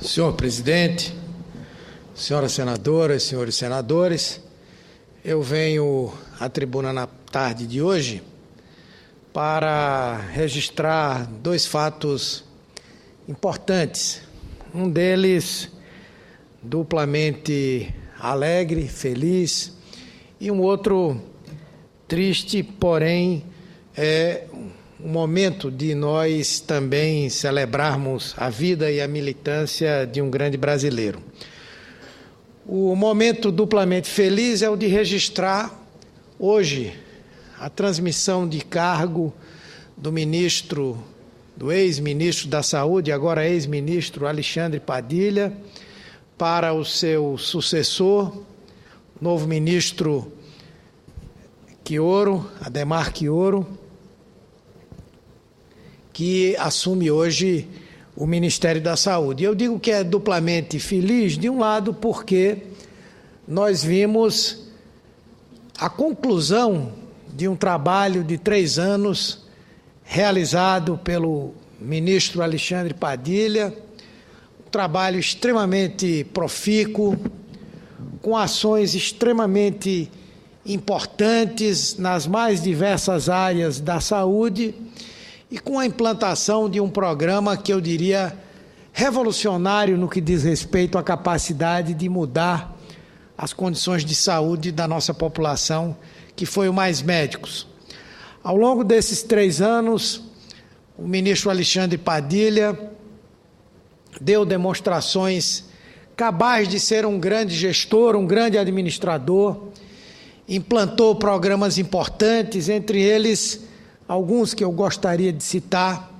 Senhor presidente, senhoras senadoras, senhores senadores, eu venho à tribuna na tarde de hoje para registrar dois fatos importantes. Um deles duplamente alegre, feliz, e um outro triste, porém é um momento de nós também celebrarmos a vida e a militância de um grande brasileiro. O momento duplamente feliz é o de registrar hoje a transmissão de cargo do ex-ministro da Saúde, agora ex-ministro Alexandre Padilha, para o seu sucessor, novo ministro Quioro, Adhemar Quioro, que assume hoje o Ministério da Saúde. Eu digo que é duplamente feliz, de um lado, porque nós vimos a conclusão de um trabalho de 3 anos realizado pelo ministro Alexandre Padilha, um trabalho extremamente profícuo, com ações extremamente importantes nas mais diversas áreas da saúde, e com a implantação de um programa que eu diria revolucionário no que diz respeito à capacidade de mudar as condições de saúde da nossa população, que foi o Mais Médicos. Ao longo desses 3 anos, o ministro Alexandre Padilha deu demonstrações cabaz de ser um grande gestor, um grande administrador, implantou programas importantes, entre eles alguns que eu gostaria de citar,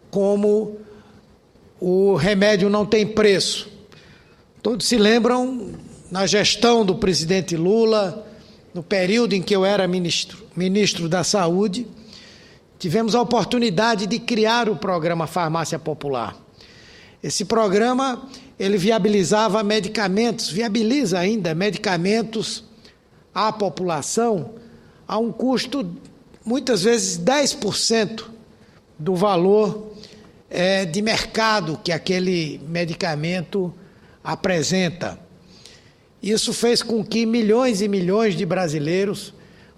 como o remédio não tem preço. Todos se lembram, na gestão do presidente Lula, no período em que eu era ministro da Saúde, tivemos a oportunidade de criar o programa Farmácia Popular. Esse programa, ele viabiliza ainda medicamentos à população a um custo muitas vezes 10% do valor de mercado que aquele medicamento apresenta. Isso fez com que milhões e milhões de brasileiros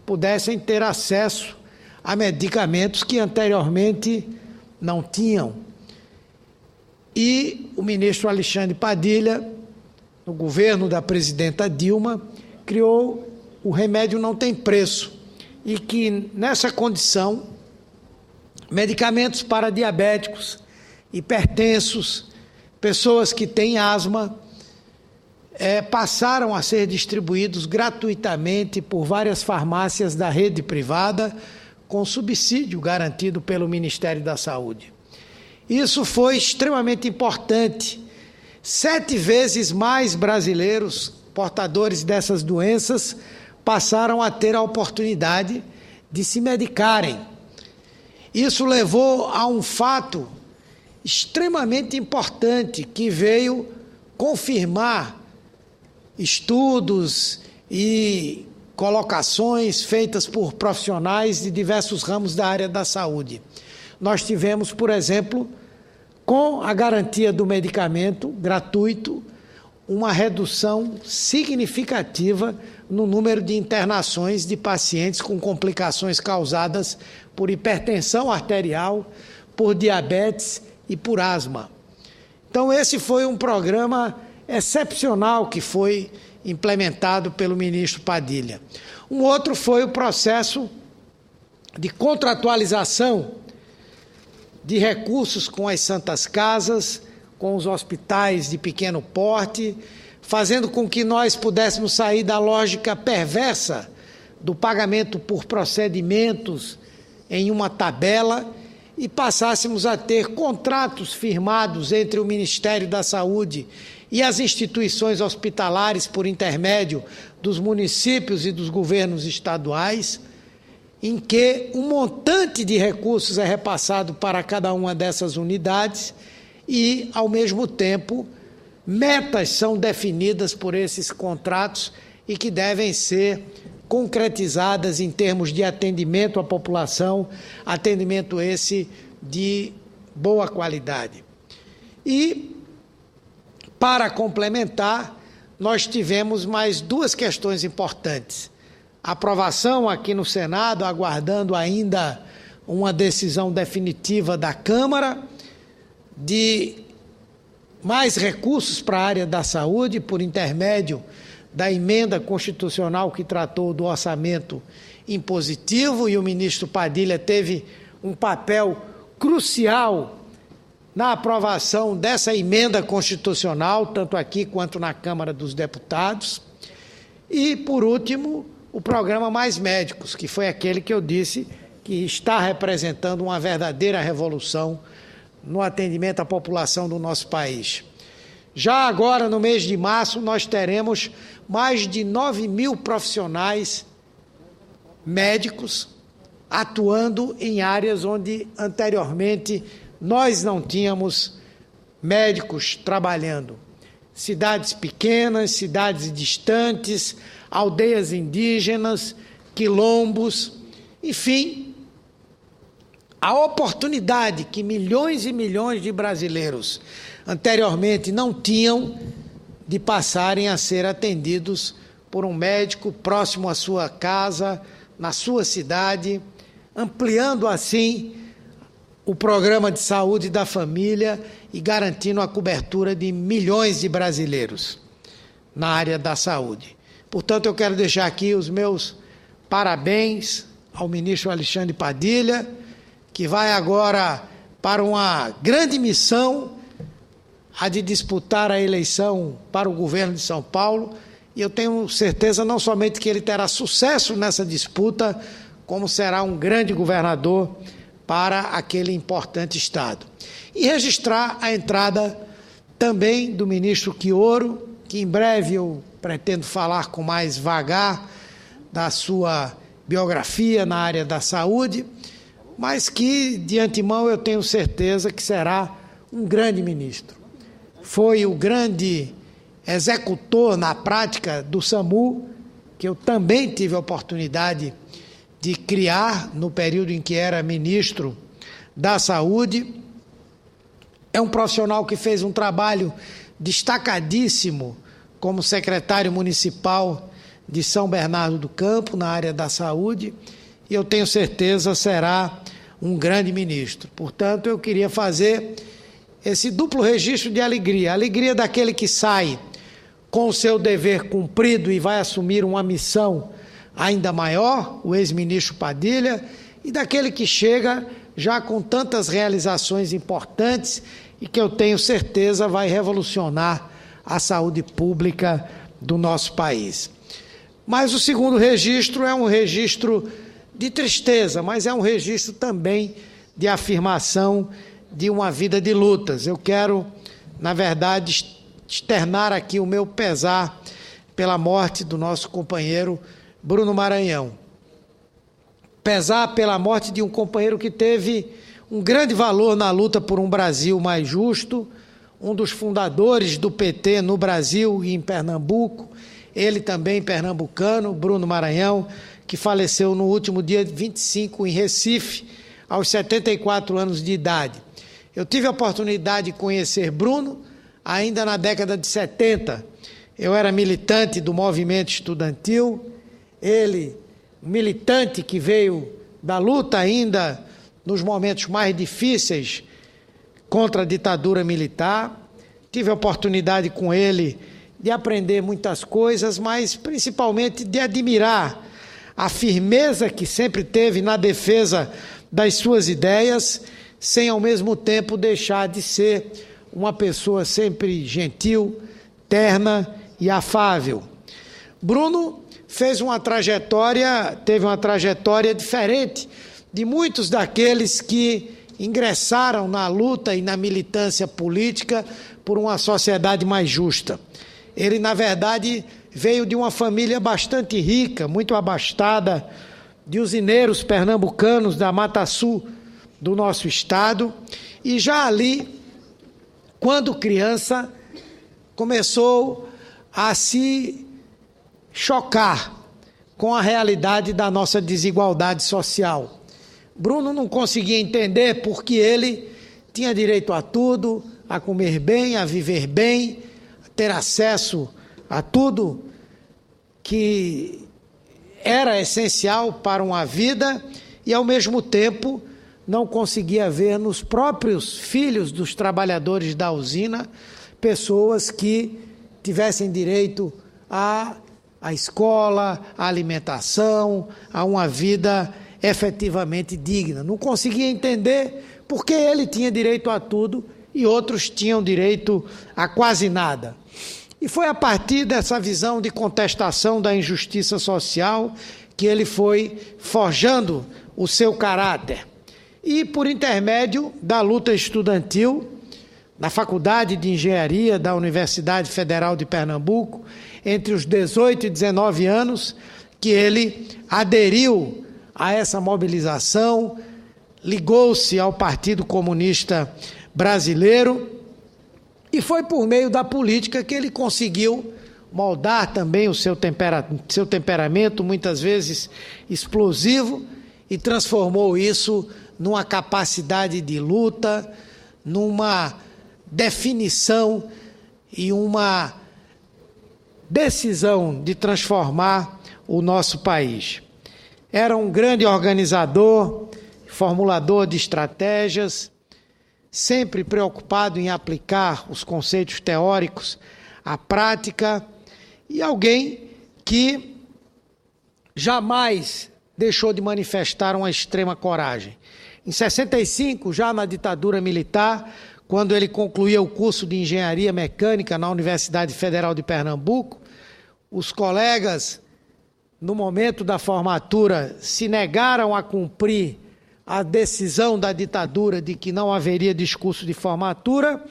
pudessem ter acesso a medicamentos que anteriormente não tinham. E o ministro Alexandre Padilha, no governo da presidenta Dilma, criou o remédio não tem preço, e que, nessa condição, medicamentos para diabéticos, hipertensos, pessoas que têm asma, passaram a ser distribuídos gratuitamente por várias farmácias da rede privada, com subsídio garantido pelo Ministério da Saúde. Isso foi extremamente importante. 7 vezes mais brasileiros portadores dessas doenças passaram a ter a oportunidade de se medicarem. Isso levou a um fato extremamente importante que veio confirmar estudos e colocações feitas por profissionais de diversos ramos da área da saúde. Nós tivemos, por exemplo, com a garantia do medicamento gratuito, uma redução significativa no número de internações de pacientes com complicações causadas por hipertensão arterial, por diabetes e por asma. Então, esse foi um programa excepcional que foi implementado pelo ministro Padilha. Um outro foi o processo de contratualização de recursos com as santas casas, com os hospitais de pequeno porte, fazendo com que nós pudéssemos sair da lógica perversa do pagamento por procedimentos em uma tabela e passássemos a ter contratos firmados entre o Ministério da Saúde e as instituições hospitalares por intermédio dos municípios e dos governos estaduais, em que um montante de recursos é repassado para cada uma dessas unidades e, ao mesmo tempo, metas são definidas por esses contratos e que devem ser concretizadas em termos de atendimento à população, atendimento esse de boa qualidade. E Para complementar, nós tivemos mais duas questões importantes. A aprovação aqui no Senado, aguardando ainda uma decisão definitiva da Câmara, de mais recursos para a área da saúde, por intermédio da emenda constitucional que tratou do orçamento impositivo, e o ministro Padilha teve um papel crucial na aprovação dessa emenda constitucional, tanto aqui quanto na Câmara dos Deputados. E, por último, o programa Mais Médicos, que foi aquele que eu disse que está representando uma verdadeira revolução no atendimento à população do nosso país. Já agora, no mês de março, nós teremos mais de 9.000 profissionais médicos atuando em áreas onde anteriormente nós não tínhamos médicos trabalhando. Cidades pequenas, cidades distantes, aldeias indígenas, quilombos, enfim, a oportunidade que milhões e milhões de brasileiros anteriormente não tinham de passarem a ser atendidos por um médico próximo à sua casa, na sua cidade, ampliando assim o programa de saúde da família e garantindo a cobertura de milhões de brasileiros na área da saúde. Portanto, eu quero deixar aqui os meus parabéns ao ministro Alexandre Padilha, que vai agora para uma grande missão, a de disputar a eleição para o governo de São Paulo, e eu tenho certeza não somente que ele terá sucesso nessa disputa, como será um grande governador para aquele importante estado. E registrar a entrada também do ministro Quioro, que em breve eu pretendo falar com mais vagar da sua biografia na área da saúde, mas que de antemão eu tenho certeza que será um grande ministro. Foi o grande executor na prática do SAMU, que eu também tive a oportunidade de criar no período em que era ministro da Saúde. É um profissional que fez um trabalho destacadíssimo como secretário municipal de São Bernardo do Campo, na área da saúde, e eu tenho certeza será um grande ministro. Portanto, eu queria fazer esse duplo registro de alegria. A alegria daquele que sai com o seu dever cumprido e vai assumir uma missão ainda maior, o ex-ministro Padilha, e daquele que chega já com tantas realizações importantes e que eu tenho certeza vai revolucionar a saúde pública do nosso país. Mas o segundo registro é um registro de tristeza, mas é um registro também de afirmação de uma vida de lutas. Eu quero, na verdade, externar aqui o meu pesar pela morte do nosso companheiro Bruno Maranhão. Pesar pela morte de um companheiro que teve um grande valor na luta por um Brasil mais justo, um dos fundadores do PT no Brasil e em Pernambuco, ele também pernambucano, Bruno Maranhão, que faleceu no último dia 25 em Recife, aos 74 anos de idade. Eu tive a oportunidade de conhecer Bruno ainda na década de 70. Eu era militante do movimento estudantil, ele, militante que veio da luta ainda nos momentos mais difíceis contra a ditadura militar. Tive a oportunidade com ele de aprender muitas coisas, mas principalmente de admirar a firmeza que sempre teve na defesa das suas ideias, sem ao mesmo tempo deixar de ser uma pessoa sempre gentil, terna e afável. Bruno teve uma trajetória diferente de muitos daqueles que ingressaram na luta e na militância política por uma sociedade mais justa. Ele, na verdade, veio de uma família bastante rica, muito abastada, de usineiros pernambucanos da Mata Sul do nosso estado, e já ali, quando criança, começou a se chocar com a realidade da nossa desigualdade social. Bruno não conseguia entender porque ele tinha direito a tudo, a comer bem, a viver bem, ter acesso a tudo que era essencial para uma vida e, ao mesmo tempo, não conseguia ver nos próprios filhos dos trabalhadores da usina pessoas que tivessem direito à escola, à alimentação, a uma vida efetivamente digna. Não conseguia entender por que ele tinha direito a tudo e outros tinham direito a quase nada. E foi a partir dessa visão de contestação da injustiça social que ele foi forjando o seu caráter. E por intermédio da luta estudantil, na Faculdade de Engenharia da Universidade Federal de Pernambuco, entre os 18 e 19 anos, que ele aderiu a essa mobilização, ligou-se ao Partido Comunista Brasileiro, e foi por meio da política que ele conseguiu moldar também o seu temperamento, muitas vezes explosivo, e transformou isso numa capacidade de luta, numa definição e uma decisão de transformar o nosso país. Era um grande organizador, formulador de estratégias, sempre preocupado em aplicar os conceitos teóricos à prática, e alguém que jamais deixou de manifestar uma extrema coragem. Em 65, já na ditadura militar, quando ele concluía o curso de Engenharia Mecânica na Universidade Federal de Pernambuco, os colegas, no momento da formatura, se negaram a cumprir a decisão da ditadura de que não haveria discurso de formatura,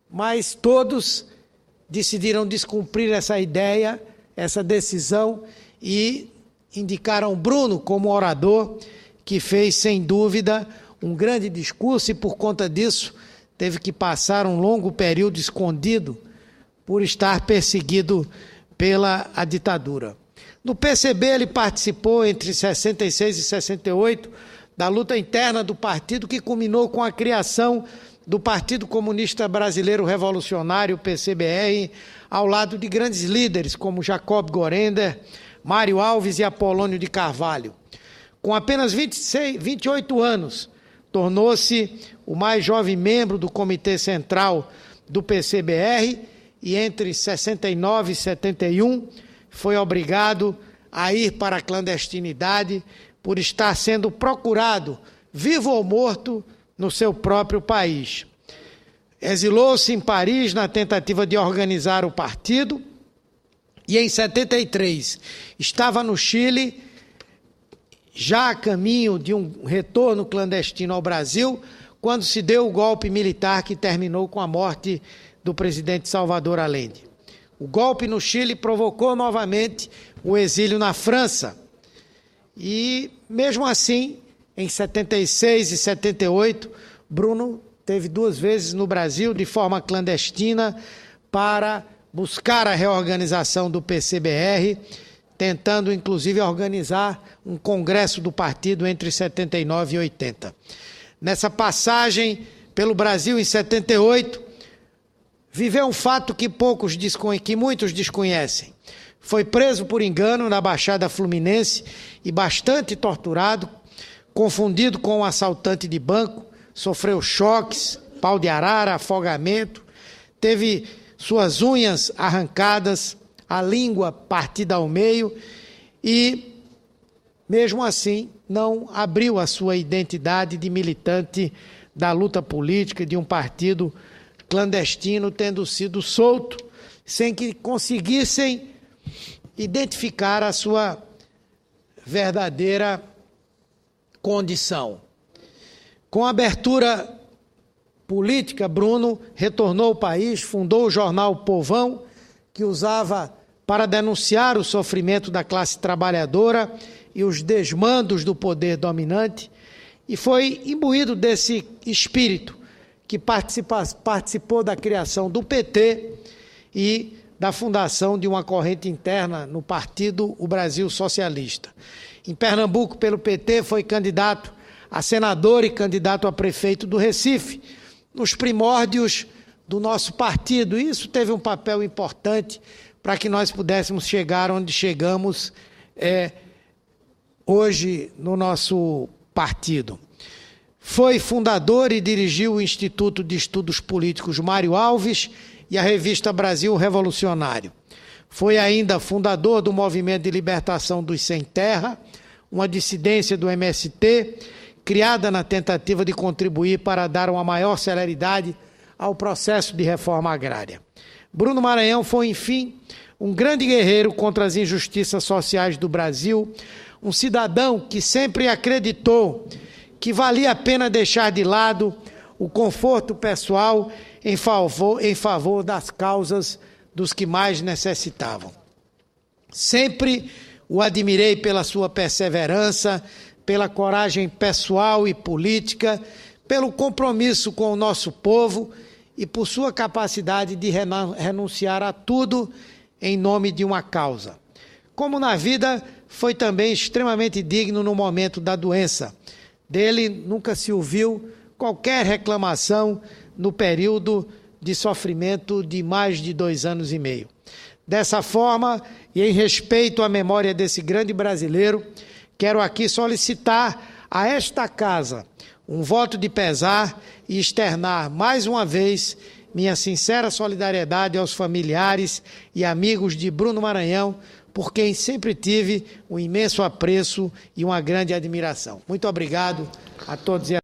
mas todos decidiram descumprir essa ideia, essa decisão, e indicaram Bruno como orador, que fez, sem dúvida, um grande discurso e, por conta disso, teve que passar um longo período escondido por estar perseguido pela ditadura. No PCB, ele participou entre 66 e 68 da luta interna do partido, que culminou com a criação do Partido Comunista Brasileiro Revolucionário, PCBR, ao lado de grandes líderes como Jacob Gorender, Mário Alves e Apolônio de Carvalho. Com apenas 28 anos, tornou-se o mais jovem membro do Comitê Central do PCBR e entre 69 e 71 foi obrigado a ir para a clandestinidade por estar sendo procurado, vivo ou morto, no seu próprio país. Exilou-se em Paris na tentativa de organizar o partido e em 73 estava no Chile, já a caminho de um retorno clandestino ao Brasil, quando se deu o golpe militar que terminou com a morte do presidente Salvador Allende. O golpe no Chile provocou novamente o exílio na França. E, mesmo assim, em 76 e 78, Bruno esteve 2 vezes no Brasil de forma clandestina para buscar a reorganização do PCBR, tentando, inclusive, organizar um congresso do partido entre 79 e 80. Nessa passagem pelo Brasil, em 78, viveu um fato que muitos desconhecem. Foi preso por engano na Baixada Fluminense e bastante torturado, confundido com um assaltante de banco, sofreu choques, pau de arara, afogamento, teve suas unhas arrancadas, a língua partida ao meio e, mesmo assim, não abriu a sua identidade de militante da luta política de um partido clandestino, tendo sido solto, sem que conseguissem identificar a sua verdadeira condição. Com a abertura política, Bruno retornou ao país, fundou o jornal Povão, que usava para denunciar o sofrimento da classe trabalhadora e os desmandos do poder dominante, e foi imbuído desse espírito que participou da criação do PT e da fundação de uma corrente interna no partido, o Brasil Socialista. Em Pernambuco, pelo PT, foi candidato a senador e candidato a prefeito do Recife, nos primórdios do nosso partido. Isso teve um papel importante para que nós pudéssemos chegar onde chegamos hoje no nosso partido. Foi fundador e dirigiu o Instituto de Estudos Políticos Mário Alves e a revista Brasil Revolucionário. Foi ainda fundador do Movimento de Libertação dos Sem Terra, uma dissidência do MST, criada na tentativa de contribuir para dar uma maior celeridade ao processo de reforma agrária. Bruno Maranhão foi, enfim, um grande guerreiro contra as injustiças sociais do Brasil, um cidadão que sempre acreditou que valia a pena deixar de lado o conforto pessoal em favor das causas dos que mais necessitavam. Sempre o admirei pela sua perseverança, pela coragem pessoal e política, pelo compromisso com o nosso povo e por sua capacidade de renunciar a tudo em nome de uma causa. Como na vida, foi também extremamente digno no momento da doença. Dele nunca se ouviu qualquer reclamação no período de sofrimento de mais de 2 anos e meio. Dessa forma, e em respeito à memória desse grande brasileiro, quero aqui solicitar a esta casa um voto de pesar e externar mais uma vez minha sincera solidariedade aos familiares e amigos de Bruno Maranhão, por quem sempre tive um imenso apreço e uma grande admiração. Muito obrigado a todos e a